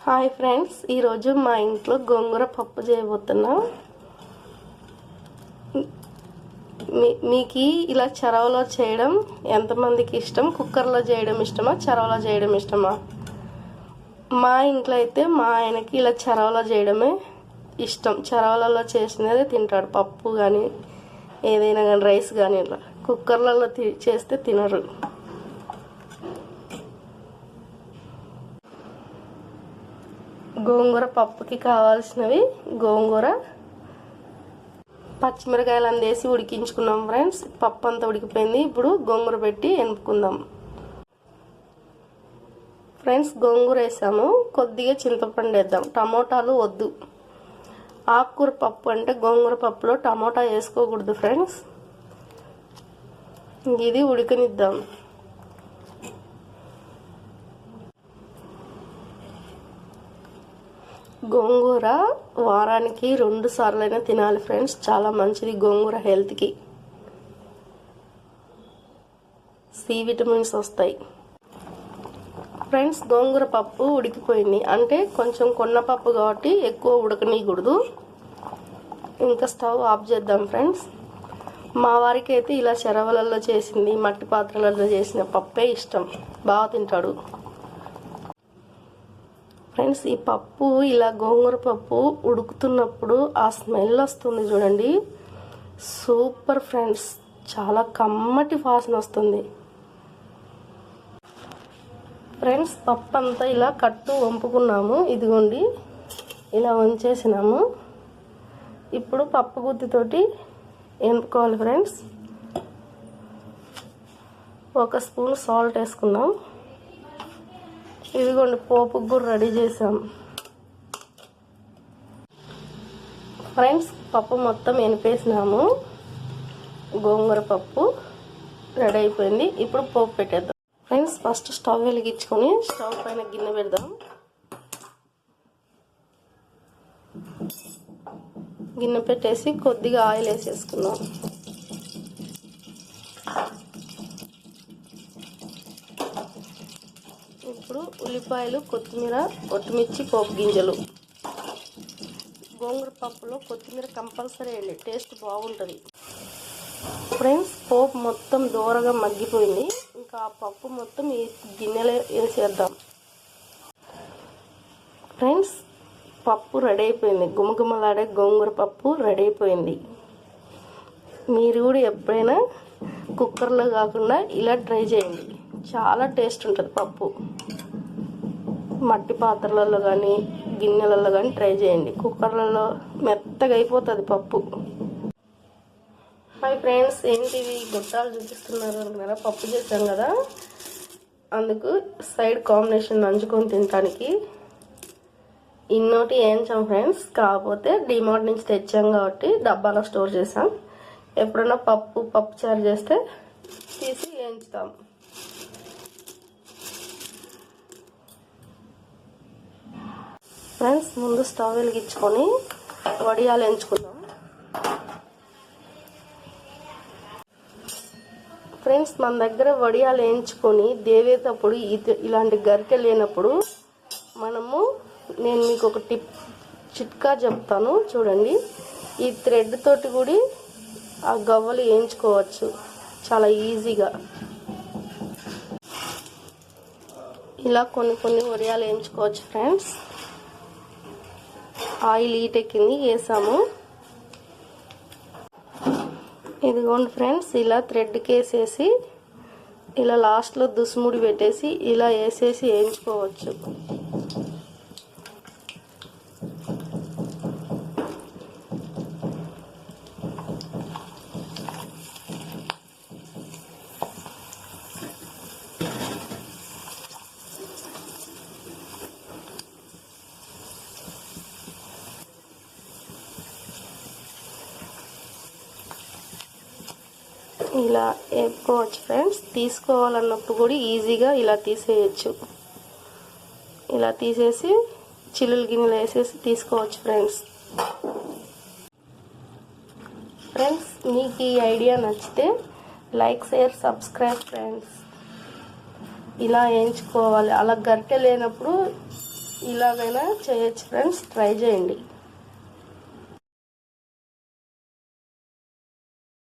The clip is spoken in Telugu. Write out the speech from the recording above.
హాయ్ ఫ్రెండ్స్, ఈరోజు మా ఇంట్లో గోంగూర పప్పు చేయబోతున్నా. మీకు ఇలా చెరవలో చేయడం ఎంతమందికి ఇష్టం? కుక్కర్లో చేయడం ఇష్టమా, చెరవలో చేయడం ఇష్టమా? మా ఇంట్లో అయితే మా ఆయనకి ఇలా చెరవలో చేయడమే ఇష్టం. చెరవలలో చేసినదే తింటాడు. పప్పు కానీ ఏదైనా కానీ, రైస్ కానీ ఇలా కుక్కర్లలో చేస్తే తినరు. గోంగూర పప్పుకి కావాల్సినవి గోంగూర, పచ్చిమిరకాయలు అందేసి ఉడికించుకున్నాం ఫ్రెండ్స్. పప్పు అంతా ఉడికిపోయింది. ఇప్పుడు గోంగూర పెట్టి ఎనుపుకుందాం ఫ్రెండ్స్. గోంగూర వేసాము, కొద్దిగా చింతపండు వేద్దాం. టమోటాలు వద్దు. ఆకుకూర పప్పు అంటే గోంగూర పప్పులో టమోటా వేసుకోకూడదు ఫ్రెండ్స్. ఇది ఉడకనిద్దాం. గోంగూర వారానికి 2 సార్లైనా తినాలి ఫ్రెండ్స్. చాలా మంచిది గోంగూర హెల్త్కి. సి విటమిన్స్ వస్తాయి ఫ్రెండ్స్. గోంగూర పప్పు ఉడికిపోయింది అంటే కొంచెం కొన్న పప్పు కాబట్టి ఎక్కువ ఉడకనీయకూడదు. ఇంకా స్టవ్ ఆఫ్ చేద్దాం ఫ్రెండ్స్. మా వారికి అయితే ఇలా చెరవలలో చేసింది, మట్టి పాత్రలలో చేసిన పప్పే ఇష్టం. బాగా తింటాడు ఫ్రెండ్స్. ఈ పప్పు ఇలా గోంగూర పప్పు ఉడుకుతున్నప్పుడు ఆ స్మెల్ వస్తుంది చూడండి, సూపర్ ఫ్రెండ్స్. చాలా కమ్మటి వాసన వస్తుంది ఫ్రెండ్స్. పప్పు అంతా ఇలా కట్టు వంపుకున్నాము. ఇదిగోండి ఇలా వంచేసినాము. ఇప్పుడు పప్పు గుత్తితోటి వంపుకోవాలి ఫ్రెండ్స్. 1 స్పూన్ సాల్ట్ వేసుకున్నాం. ఇదిగోండి పోపుకు కూడా రెడీ చేసాం ఫ్రెండ్స్. పప్పు మొత్తం ఎనిపేసినాము. గోంగూర పప్పు రెడీ అయిపోయింది. ఇప్పుడు పోపు పెట్టేద్దాం ఫ్రెండ్స్. ఫస్ట్ స్టవ్ వెలిగించుకొని స్టవ్ పైన గిన్నె పెడదాం. గిన్నె పెట్టేసి కొద్దిగా ఆయిల్ వేసేసుకుందాం. ఇప్పుడు ఉల్లిపాయలు, కొత్తిమీర, ఒట్టిమిర్చి, పోపు గింజలు. గోంగూర పప్పులో కొత్తిమీర కంపల్సరీ వేయండి, టేస్ట్ బాగుంటుంది ఫ్రెండ్స్. పోపు మొత్తం దూరగా మగ్గిపోయింది. ఇంకా ఆ పప్పు మొత్తం ఈ గిన్నెలో వేసేద్దాం ఫ్రెండ్స్. పప్పు రెడీ అయిపోయింది. గుమగుమలాడే గోంగూర పప్పు రెడీ అయిపోయింది. మీరు కూడా ఎప్పుడైనా కుక్కర్లో కాకుండా ఇలా ట్రై చేయండి. చాలా టేస్ట్ ఉంటుంది పప్పు. మట్టి పాత్రలలో కానీ గిన్నెలలో కానీ ట్రై చేయండి. కుక్కర్లలో మెత్తగా అయిపోతుంది పప్పు. హాయ్ ఫ్రెండ్స్, ఏంటివి గుట్టాలు చూపిస్తున్నారు అనుకున్నారా? పప్పు చేసాం కదా, అందుకు సైడ్ కాంబినేషన్ నంచుకొని తినడానికి ఇన్నోటి వేయించాం ఫ్రెండ్స్. కాకపోతే డిమార్ట్ నుంచి తెచ్చాం కాబట్టి డబ్బాలో స్టోర్ చేసాం. ఎప్పుడైనా పప్పు చారు చేస్తే తీసి వేయించుతాం ఫ్రెండ్స్. ముందు స్టవ్ వెలిగించుకొని వడియాలు ఎంచుకుందాం ఫ్రెండ్స్. మన దగ్గర వడియాలు వేయించుకొని దేవేటప్పుడు ఇలాంటి గరిటె లేనప్పుడు నేను మీకు ఒక చిట్కా చెప్తాను చూడండి. ఈ థ్రెడ్ తోటి కూడా ఆ గవ్వలు వేయించుకోవచ్చు చాలా ఈజీగా. ఇలా కొన్ని వడియాలు వేయించుకోవచ్చు ఫ్రెండ్స్. ఆయిల్ హీట్ ఎక్కింది, వేసాము. ఇదిగోండి ఫ్రెండ్స్, ఇలా థ్రెడ్కి వేసేసి ఇలా లాస్ట్లో దుస్ముడి పెట్టేసి ఇలా వేసేసి వేయించుకోవచ్చు. ఇలా వేపుకోవచ్చు ఫ్రెండ్స్. తీసుకోవాలన్నప్పుడు కూడా ఈజీగా ఇలా తీసేయచ్చు. ఇలా తీసేసి చిల్లులు గిన్నెలు వేసేసి తీసుకోవచ్చు ఫ్రెండ్స్. మీకు ఈ ఐడియా నచ్చితే లైక్, షేర్, సబ్స్క్రైబ్ ఫ్రెండ్స్. ఇలా వేయించుకోవాలి. అలా గరిటె లేనప్పుడు ఇలాగైనా చేయొచ్చు ఫ్రెండ్స్, ట్రై చేయండి.